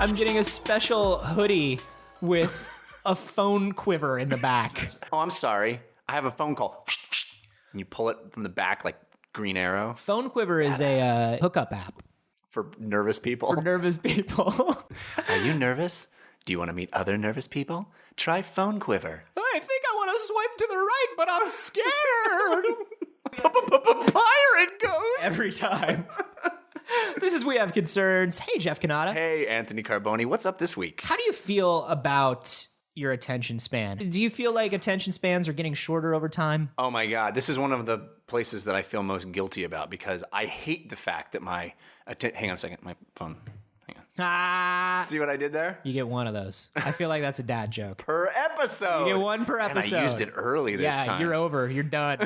I'm getting a special hoodie with a phone quiver in the back. Oh, I'm sorry. I have a phone call. And you pull it from the back like Green Arrow. Phone quiver is a hookup app. For nervous people. For nervous people. Are you nervous? Do you want to meet other nervous people? Try Phone Quiver. I think I want to swipe to the right, but I'm scared. Pirate ghost! Every time. This is We Have Concerns. Hey, Jeff Cannata. Hey, Anthony Carboni. What's up this week? How do you feel about your attention span? Do you feel like attention spans are getting shorter over time? Oh my God. This is one of the places that I feel most guilty about because I hate the fact that my... hang on a second. My phone... See what I did there? You get one of those. I feel like that's a dad joke. Per episode. You get one per episode. And I used it early this time. Yeah, you're over. You're done.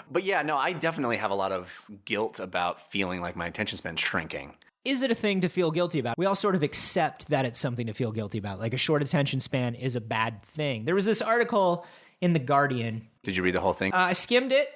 But yeah, no, I definitely have a lot of guilt about feeling like my attention span's shrinking. Is it a thing to feel guilty about? We all sort of accept that it's something to feel guilty about. Like a short attention span is a bad thing. There was this article in The Guardian. Did you read the whole thing? I skimmed it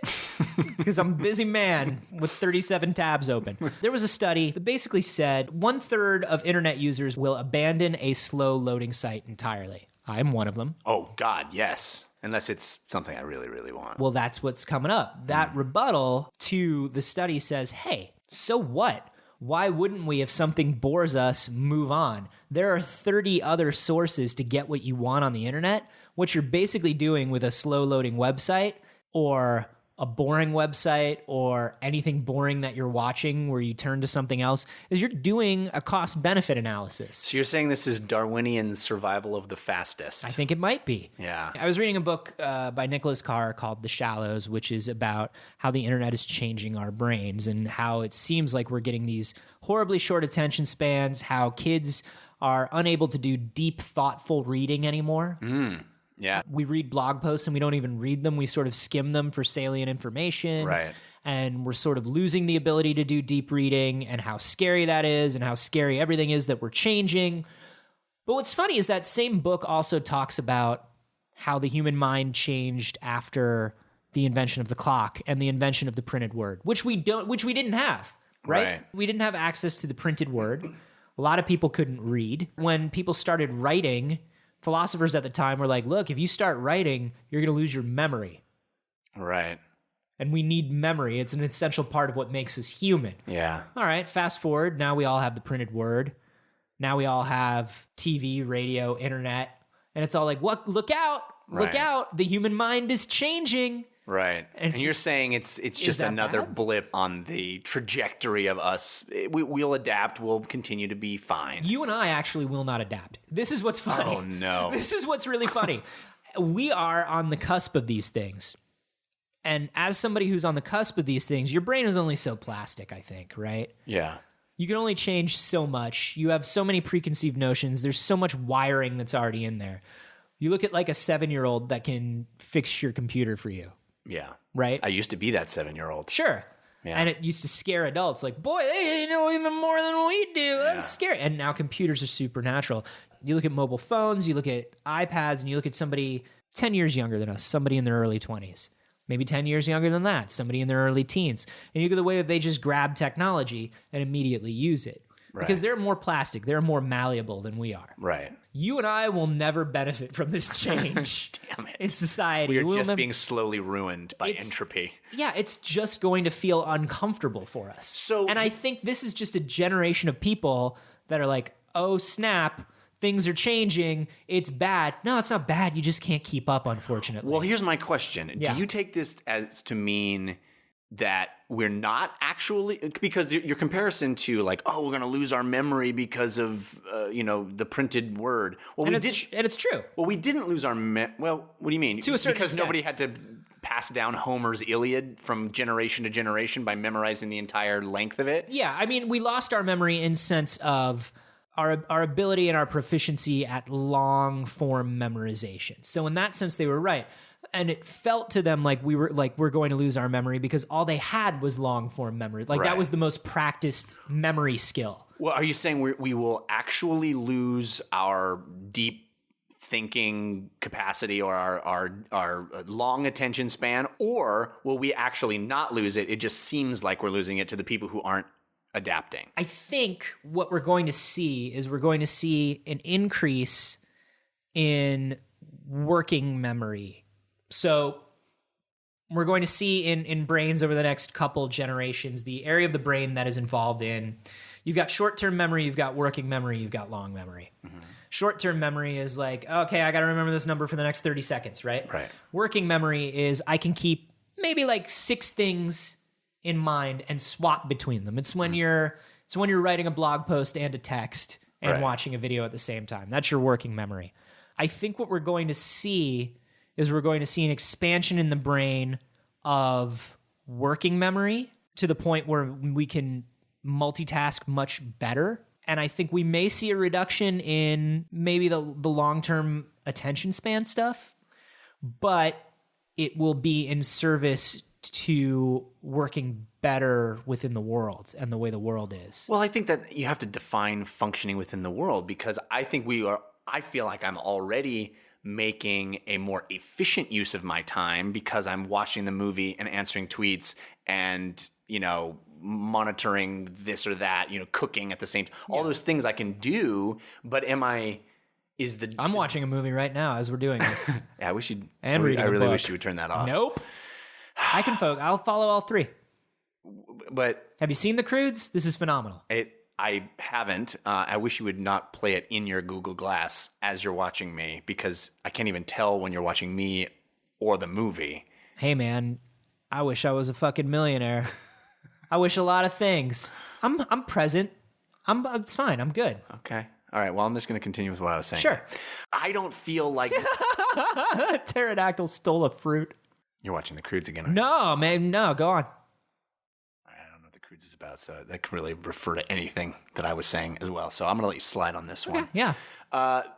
because I'm a busy man with 37 tabs open. There was a study that basically said 1/3 of internet users will abandon a slow loading site entirely. I'm one of them. Oh, God, yes. Unless it's something I really, really want. Well, that's what's coming up. That rebuttal to the study says, hey, so what? Why wouldn't we, if something bores us, move on? There are 30 other sources to get what you want on the internet. What you're basically doing with a slow-loading website or a boring website or anything boring that you're watching where you turn to something else is you're doing a cost-benefit analysis. So you're saying this is Darwinian survival of the fastest? I think it might be. Yeah. I was reading a book by Nicholas Carr called The Shallows, which is about how the internet is changing our brains and how it seems like we're getting these horribly short attention spans, how kids are unable to do deep, thoughtful reading anymore. Yeah. We read blog posts and we don't even read them. We sort of skim them for salient information. Right. And we're sort of losing the ability to do deep reading and how scary that is and how scary everything is that we're changing. But what's funny is that same book also talks about how the human mind changed after the invention of the clock and the invention of the printed word, which we didn't have, right? We didn't have access to the printed word. A lot of people couldn't read. When people started writing, philosophers at the time were like, look, if you start writing, you're going to lose your memory. Right. And we need memory. It's an essential part of what makes us human. Yeah. All right, fast forward. Now we all have the printed word. Now we all have TV, radio, internet. And it's all like, what? Look out. Look out. The human mind is changing. Right. And you're saying it's just another blip on the trajectory of us. We'll adapt. We'll continue to be fine. You and I actually will not adapt. This is what's funny. Oh, no. This is what's really funny. We are on the cusp of these things. And as somebody who's on the cusp of these things, your brain is only so plastic, I think, right? Yeah. You can only change so much. You have so many preconceived notions. There's so much wiring that's already in there. You look at like a 7-year-old that can fix your computer for you. Yeah. Right? I used to be that 7-year-old. Sure. Yeah. And it used to scare adults. Like, boy, they know even more than we do. That's scary. And now computers are supernatural. You look at mobile phones, you look at iPads, and you look at somebody 10 years younger than us, somebody in their early 20s. Maybe 10 years younger than that, somebody in their early teens. And you look at the way that they just grab technology and immediately use it. Right. Because they're more plastic. They're more malleable than we are. Right. You and I will never benefit from this change. Damn it. In society. We're just being slowly ruined by entropy. Yeah, it's just going to feel uncomfortable for us. And I think this is just a generation of people that are like, oh, snap, things are changing. It's bad. No, it's not bad. You just can't keep up, unfortunately. Well, here's my question. Yeah. Do you take this as to mean that we're not actually, because your comparison to like, oh, we're going to lose our memory because of, the printed word. Well, and it's true. Well, we didn't lose our, well, what do you mean? To a certain because extent. nobody had to pass down Homer's Iliad from generation to generation by memorizing the entire length of it? Yeah, I mean, we lost our memory in sense of our ability and our proficiency at long-form memorization. So in that sense, they were right. And it felt to them like we're going to lose our memory because all they had was long-form memory. Like that was the most practiced memory skill. Well, are you saying we will actually lose our deep thinking capacity or our long attention span, or will we actually not lose it? It just seems like we're losing it to the people who aren't adapting. I think what we're going to see is we're going to see an increase in working memory. So we're going to see in brains over the next couple generations, the area of the brain that is involved in, you've got short-term memory, you've got working memory, you've got long memory. Mm-hmm. Short-term memory is like, okay, I got to remember this number for the next 30 seconds, right? Right. Working memory is I can keep maybe like 6 things in mind and swap between them. It's when you're writing a blog post and a text and watching a video at the same time. That's your working memory. I think what we're going to see is we're going to see an expansion in the brain of working memory to the point where we can multitask much better. And I think we may see a reduction in maybe the long-term attention span stuff, but it will be in service to working better within the world and the way the world is. Well, I think that you have to define functioning within the world, because I feel like I'm already making a more efficient use of my time because I'm watching the movie and answering tweets and, monitoring this or that, cooking at the same time. All those things I can do, but I'm watching a movie right now as we're doing this. Yeah, I wish you'd. And reading I really a book. wish you would turn that off. Nope. I'll follow all 3. But have you seen the Croods? This is phenomenal. I haven't. I wish you would not play it in your Google Glass as you're watching me, because I can't even tell when you're watching me or the movie. Hey, man, I wish I was a fucking millionaire. I wish a lot of things. I'm present. It's fine. I'm good. Okay. All right. Well, I'm just going to continue with what I was saying. Sure. I don't feel like pterodactyl stole a fruit. You're watching the Croods again. No, man. No, go on. I don't know what the Croods is about, so that can really refer to anything that I was saying as well. So I'm going to let you slide on this one. Yeah.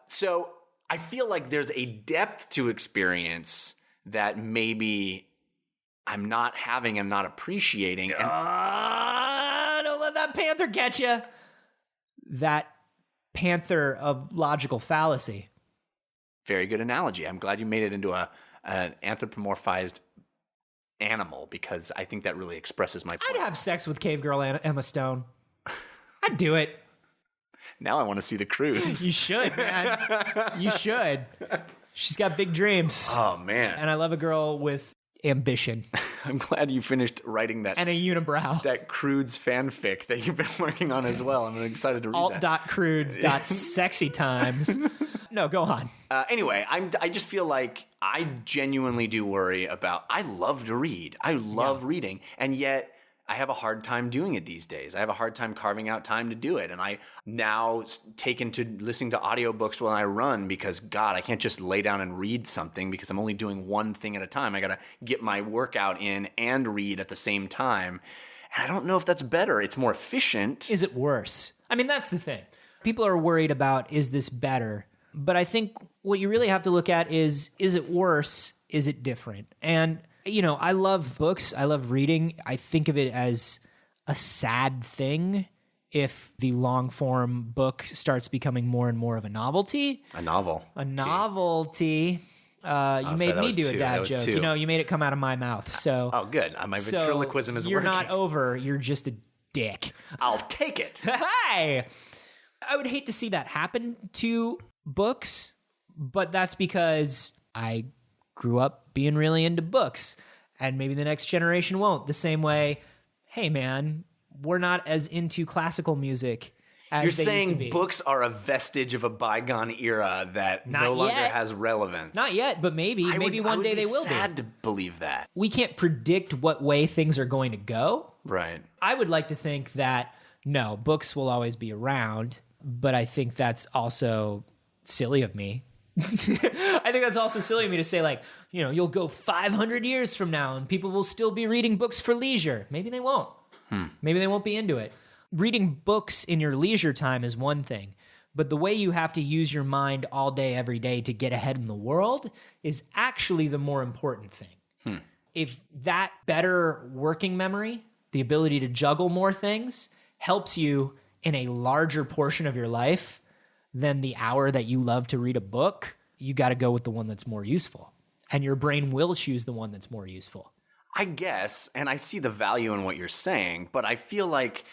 So I feel like there's a depth to experience that maybe I'm not having and not appreciating. And don't let that panther catch you. That panther of logical fallacy. Very good analogy. I'm glad you made it into an anthropomorphized animal, because I think that really expresses my point. I'd have sex with cave girl Emma Stone. I'd do it. Now I want to see the Croods. You should, man. You should. She's got big dreams. Oh, man. And I love a girl with ambition. I'm glad you finished writing that. And a unibrow. That Croods fanfic that you've been working on as well. I'm excited to read that. Alt.croods.sexytimes. No, go on. Anyway, I just feel like I genuinely do worry about, I love to read. I love reading. And yet I have a hard time doing it these days. I have a hard time carving out time to do it. And I now taken to listening to audiobooks when I run, because God, I can't just lay down and read something because I'm only doing one thing at a time. I got to get my workout in and read at the same time. And I don't know if that's better. It's more efficient. Is it worse? I mean, that's the thing. People are worried about, is this better? But I think what you really have to look at is it worse? Is it different? And I love books. I love reading. I think of it as a sad thing if the long form book starts becoming more and more of a novelty. A novel. A novelty. You made me do a dad joke. 2. You made it come out of my mouth. So. Oh, good. My ventriloquism is working. You're not over. You're just a dick. I'll take it. Hey! I would hate to see that happen to books, but that's because I grew up being really into books, and maybe the next generation won't. The same way, hey man, we're not as into classical music as You're they saying used to be. Books are a vestige of a bygone era that no longer has relevance. Not yet, but maybe one day they will be. Sad to believe that. We can't predict what way things are going to go. Right. I would like to think that no, books will always be around, but I think that's also silly of me. I think that's also silly of me to say, like, you'll go 500 years from now and people will still be reading books for leisure. Maybe they won't. Maybe they won't be into it. Reading books in your leisure time is one thing, but the way you have to use your mind all day, every day to get ahead in the world is actually the more important thing. If that better working memory, the ability to juggle more things, helps you in a larger portion of your life than the hour that you love to read a book, you got to go with the one that's more useful. And your brain will choose the one that's more useful. I guess, and I see the value in what you're saying, but I feel like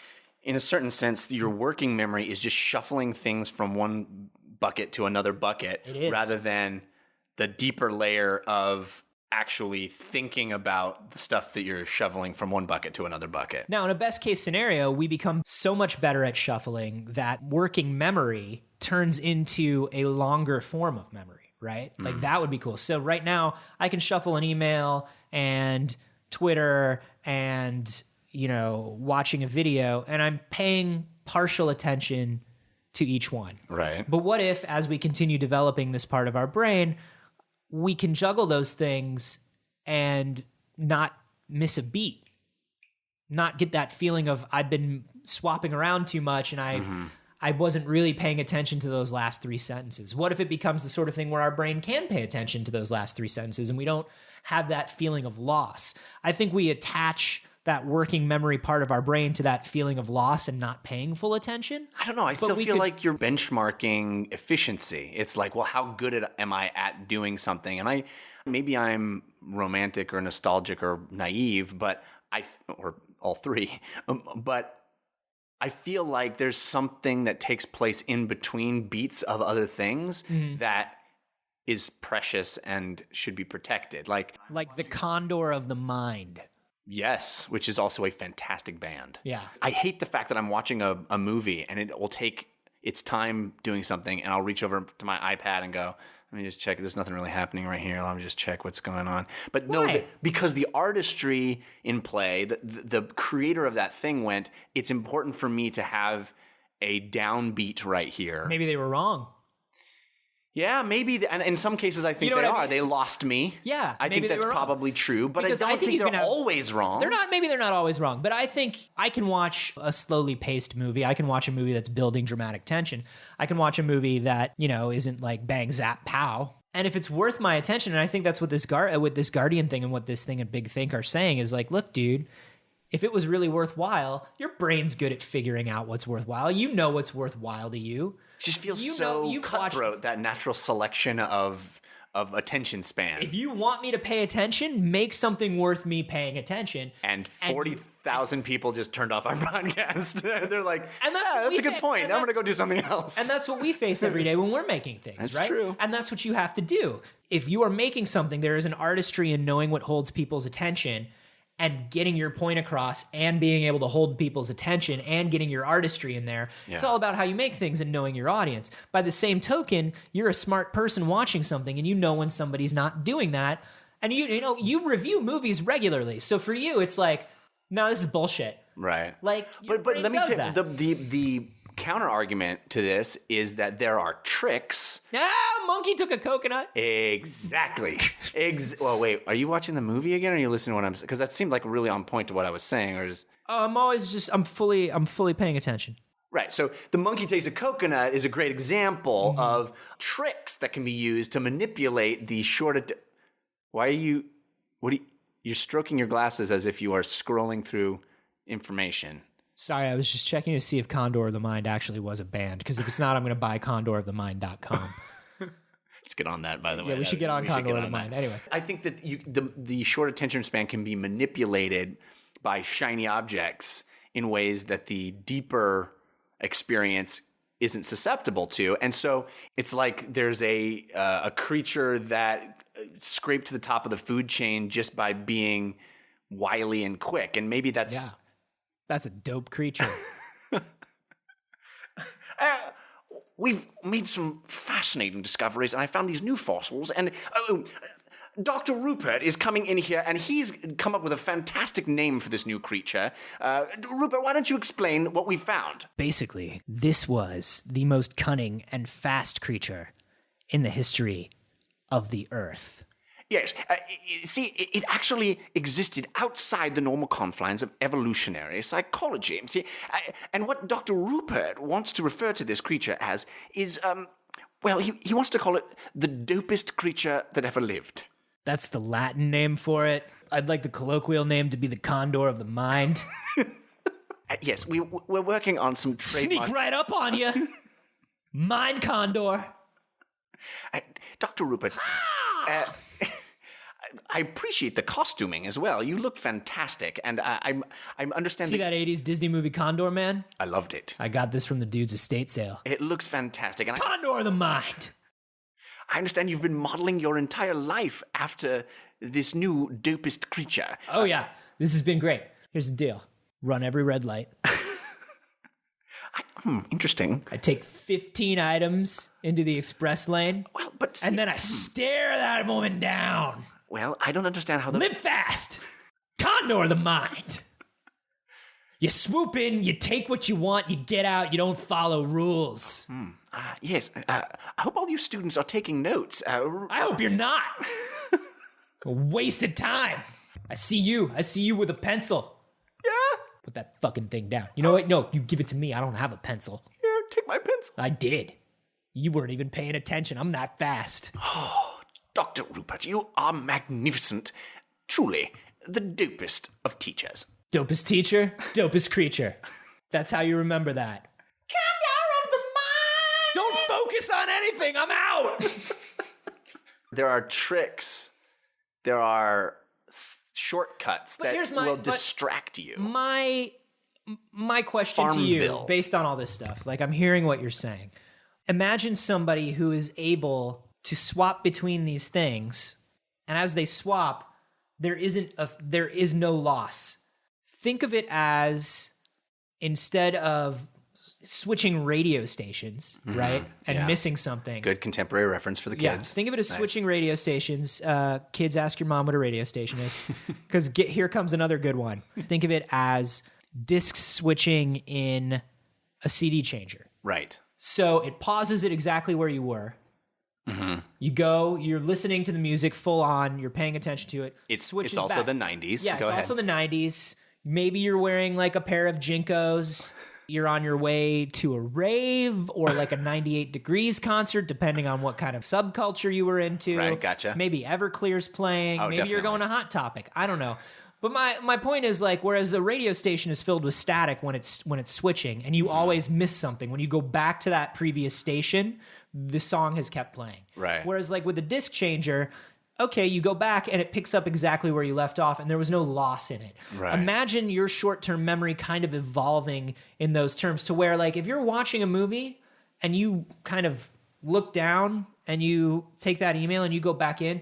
in a certain sense, your working memory is just shuffling things from one bucket to another bucket rather than the deeper layer of actually thinking about the stuff that you're shoveling from one bucket to another bucket. Now, in a best case scenario, we become so much better at shuffling that working memory turns into a longer form of memory, right? Like that would be cool. So right now I can shuffle an email and Twitter and, watching a video, and I'm paying partial attention to each one. Right. But what if, as we continue developing this part of our brain, we can juggle those things and not miss a beat, not get that feeling of I've been swapping around too much and I wasn't really paying attention to those last 3 sentences. What if it becomes the sort of thing where our brain can pay attention to those last 3 sentences and we don't have that feeling of loss? I think we attach that working memory part of our brain to that feeling of loss and not paying full attention. I don't know. I still feel like you're benchmarking efficiency. It's like, well, how good am I at doing something? And maybe I'm romantic or nostalgic or naive, or all three, but I feel like there's something that takes place in between beats of other things that is precious and should be protected. Like the condor of the mind. Yes, which is also a fantastic band. Yeah. I hate the fact that I'm watching a movie and it will take its time doing something and I'll reach over to my iPad and go, let me just check. There's nothing really happening right here. Let me just check what's going on. But no, because the artistry in play, the creator of that thing went, it's important for me to have a downbeat right here. Maybe they were wrong. Yeah, maybe. And in some cases, I think they are. They lost me. Yeah. I think that's probably true, but because I don't think they're always wrong. Maybe they're not always wrong, but I think I can watch a slowly paced movie. I can watch a movie that's building dramatic tension. I can watch a movie that, isn't like bang, zap, pow. And if it's worth my attention, and I think that's what this Guardian thing and what this thing at Big Think are saying is like, look, dude, if it was really worthwhile, your brain's good at figuring out what's worthwhile. You know what's worthwhile to you. It just feels cutthroat, that natural selection of attention span. If you want me to pay attention, make something worth me paying attention. And 40,000 people just turned off our podcast. They're like, that's a good point. I'm going to go do something else. And that's what we face every day when we're making things, that's right? True. And that's what you have to do. If you are making something, there is an artistry in knowing what holds people's attention and getting your point across and being able to hold people's attention and getting your artistry in there. Yeah. It's all about how you make things and knowing your audience. By the same token, you're a smart person watching something and you know when somebody's not doing that. And you review movies regularly. So for you, it's like, no, this is bullshit. Right. Like, but let me tell you, the counter argument to this is that there are tricks. Monkey took a coconut. Exactly. Well, wait, are you watching the movie again or are you listening to what I'm saying? Because that seemed like really on point to what I was saying. Or just... I'm fully paying attention. Right. So the monkey takes a coconut is a great example of tricks that can be used to manipulate the short. You're stroking your glasses as if you are scrolling through information. Sorry, I was just checking to see if Condor of the Mind actually was a band, because if it's not, I'm going to buy condorofthemind.com. Let's get on that, by the way. Yeah, we should get on Condor of the Mind. Anyway. I think that the short attention span can be manipulated by shiny objects in ways that the deeper experience isn't susceptible to. And so it's like there's a creature that scraped to the top of the food chain just by being wily and quick. And maybe that's... Yeah. That's a dope creature. We've made some fascinating discoveries, and I found these new fossils, and Dr. Rupert is coming in here, and he's come up with a fantastic name for this new creature. Rupert, why don't you explain what we found? Basically, this was the most cunning and fast creature in the history of the Earth. Yes. It actually existed outside the normal confines of evolutionary psychology. See, and what Dr. Rupert wants to refer to this creature as is, he wants to call it the dopest creature that ever lived. That's the Latin name for it. I'd like the colloquial name to be the Condor of the Mind. Yes, we're working on some trademark... Sneak right up on you. Mind Condor. Dr. Rupert... I appreciate the costuming as well. You look fantastic, and I'm understanding. See that 80s Disney movie Condor, man? I loved it. I got this from the dude's estate sale. It looks fantastic. And Condor of the mind. I understand you've been modeling your entire life after this new dopest creature. Oh, yeah. This has been great. Here's the deal. Run every red light. Interesting. I take 15 items into the express lane. Well, but... And then I stare that woman down. Well, I don't understand how the... Live fast. Condor of the mind. You swoop in, you take what you want, you get out, you don't follow rules. Yes. I hope all you students are taking notes. I hope you're not. A wasted time. I see you with a pencil. Yeah? Put that fucking thing down. You know what? No, you give it to me. I don't have a pencil. Here, take my pencil. I did. You weren't even paying attention. I'm that fast. Oh, Dr. Rupert, you are magnificent. Truly, the dopest of teachers. Dopest teacher, dopest creature. That's how you remember that. Condor of the mind! Don't focus on anything. I'm out. There are tricks. There are shortcuts that will distract you. My question to you, Farmville. based on all this stuff, like I'm hearing what you're saying. Imagine somebody who is able to swap between these things, and as they swap, there is no loss. Think of it as, instead of switching radio stations, right, and missing something. Good contemporary reference for the kids. Yeah, think of it as switching radio stations. Kids, ask your mom what a radio station is, because here comes another good one. Think of it as disc switching in a CD changer. Right. So it pauses it exactly where you were. Mm-hmm. You go, you're listening to the music full on, you're paying attention to it. It's switches also back. the 90s. Yeah, Go ahead. also the 90s. Maybe you're wearing like a pair of Jinkos. You're on your way to a rave or like a 98 Degrees concert, depending on what kind of subculture you were into. Right, gotcha. Maybe Everclear's playing. Oh, Maybe you're definitely. going to Hot Topic. I don't know. But my point is, like, whereas a radio station is filled with static when it's switching, and you always miss something. When you go back to that previous station, the song has kept playing. Right. Whereas like with a disc changer, okay, you go back and it picks up exactly where you left off, and there was no loss in it. Right. Imagine your short-term memory kind of evolving in those terms to where, like, if you're watching a movie and you kind of look down and you take that email and you go back in,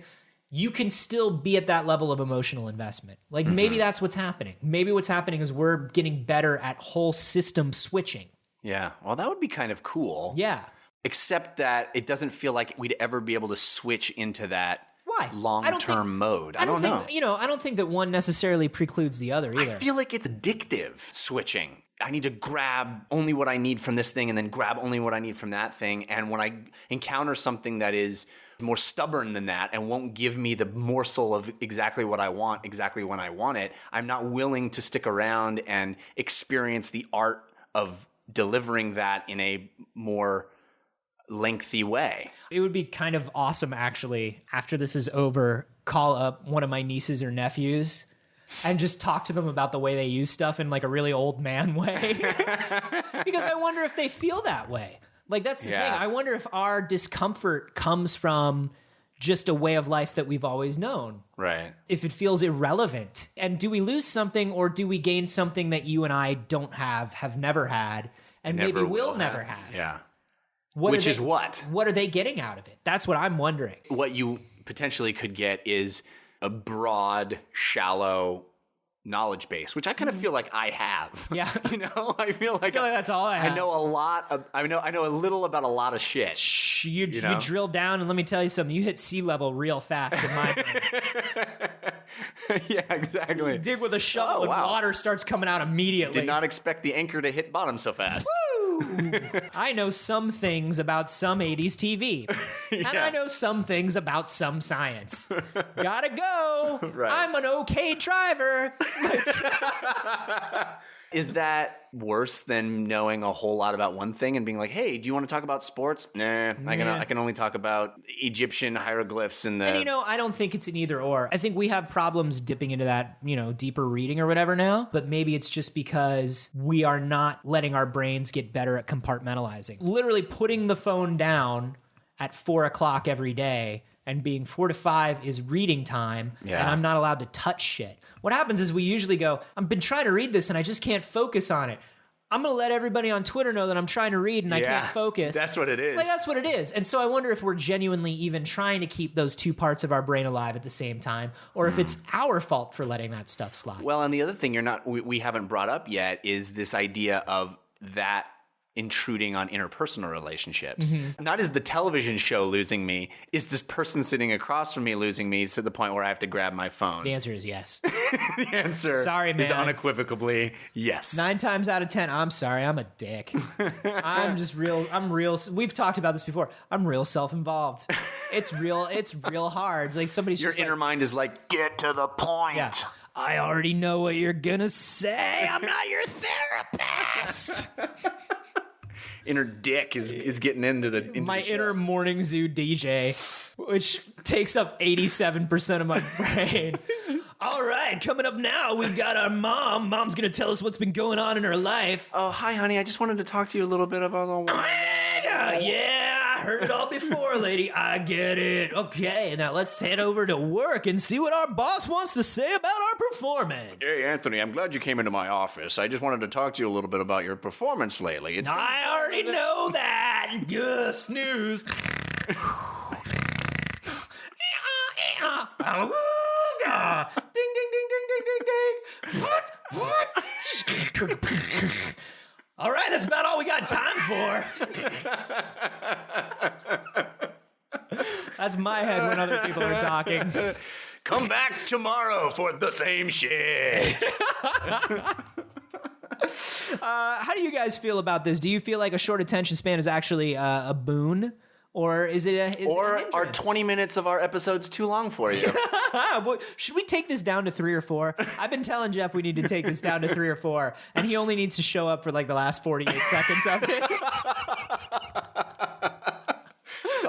you can still be at that level of emotional investment. Like, maybe that's what's happening. Maybe what's happening is we're getting better at whole system switching. Yeah. Well, that would be kind of cool. Yeah. Except that it doesn't feel like we'd ever be able to switch into that Why? long-term mode. I don't know. I don't think that one necessarily precludes the other either. I feel like it's addictive switching. I need to grab only what I need from this thing and then grab only what I need from that thing. And when I encounter something that is more stubborn than that and won't give me the morsel of exactly what I want, exactly when I want it, I'm not willing to stick around and experience the art of delivering that in a more lengthy way. It would be kind of awesome, actually, after this is over, call up one of my nieces or nephews and just talk to them about the way they use stuff in like a really old man way. Because I wonder if they feel that way. Like, that's the thing. I wonder if our discomfort comes from just a way of life that we've always known. Right. If it feels irrelevant. And do we lose something, or do we gain something that you and I don't have never had, and maybe will never have? Yeah. What are they getting out of it? That's what I'm wondering. What you potentially could get is a broad, shallow knowledge base, which I kind of feel like I have. Yeah. You know, I feel like that's all I have. I know a lot. I know a little about a lot of shit. You drill down, and let me tell you something. You hit sea level real fast in my brain. Yeah, exactly. You dig with a shovel, and water starts coming out immediately. Did not expect the anchor to hit bottom so fast. I know some things about some 80s TV. And I know some things about some science. Gotta go. Right. I'm an okay driver. Is that worse than knowing a whole lot about one thing and being like, hey, do you want to talk about sports? Nah, I can only talk about Egyptian hieroglyphs and the... And, I don't think it's an either or. I think we have problems dipping into that, deeper reading or whatever now, but maybe it's just because we are not letting our brains get better at compartmentalizing. Literally putting the phone down at 4 o'clock every day and being 4 to 5 is reading time, Yeah. and I'm not allowed to touch shit. What happens is we usually go, I've been trying to read this and I just can't focus on it. I'm going to let everybody on Twitter know that I'm trying to read and I can't focus. That's what it is. Like, that's what it is. And so I wonder if we're genuinely even trying to keep those two parts of our brain alive at the same time, or if it's our fault for letting that stuff slide. Well, and the other thing we haven't brought up yet is this idea of that intruding on interpersonal relationships. Not is the television show losing me, is this person sitting across from me losing me to the point where I have to grab my phone? The answer is yes. The answer Sorry, is man. unequivocally yes. 9 times out of 10, I'm sorry, I'm a dick. I'm real. We've talked about this before. I'm real self-involved. It's real hard. Like somebody's Your just inner mind is like, get to the point. yeah, I already know what you're gonna say. I'm not your therapist. Inner dick is getting into My the show. inner morning zoo DJ, which takes up 87% of my brain. All right, coming up now, we've got our mom. Mom's gonna tell us what's been going on in her life. Oh, hi, honey. I just wanted to talk to you a little bit about Yeah, I heard it all before, lady. I get it. Okay, now let's head over to work and see what our boss wants to say about our performance. Hey, Anthony, I'm glad you came into my office. I just wanted to talk to you a little bit about your performance lately. I already know that. Ugh, snooze. Ding, ding, ding, ding, ding, ding, ding. What? All right, that's about all we got time for. That's my head when other people are talking. Come back tomorrow for the same shit. How do you guys feel about this? Do you feel like a short attention span is actually a boon? Or is it a Are 20 minutes of our episodes too long for you? Should we take this down to 3 or 4? I've been telling Jeff we need to take this down to 3 or 4, and he only needs to show up for like the last 48 seconds of it.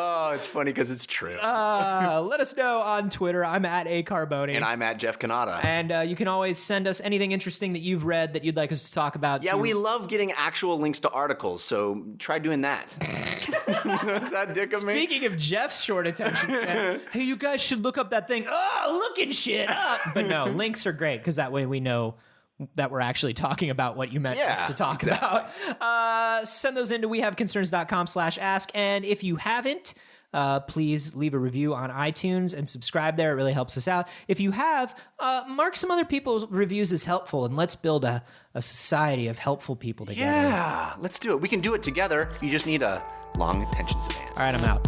Oh, it's funny because it's true. Let us know on Twitter. I'm at @acarboni. And I'm at Jeff Canada. And you can always send us anything interesting that you've read that you'd like us to talk about. Yeah, we love getting actual links to articles, so try doing that. Is that dick of me? Speaking of Jeff's short attention span, hey, you guys should look up that thing. Oh, looking shit up. But no, links are great because that way we know that we're actually talking about what you meant us to talk about. Send those in to wehaveconcerns.com/ask. And if you haven't, please leave a review on iTunes and subscribe there. It really helps us out. If you have, mark some other people's reviews as helpful, and let's build a society of helpful people together. Yeah, let's do it. We can do it together. You just need a long attention span. All right, I'm out.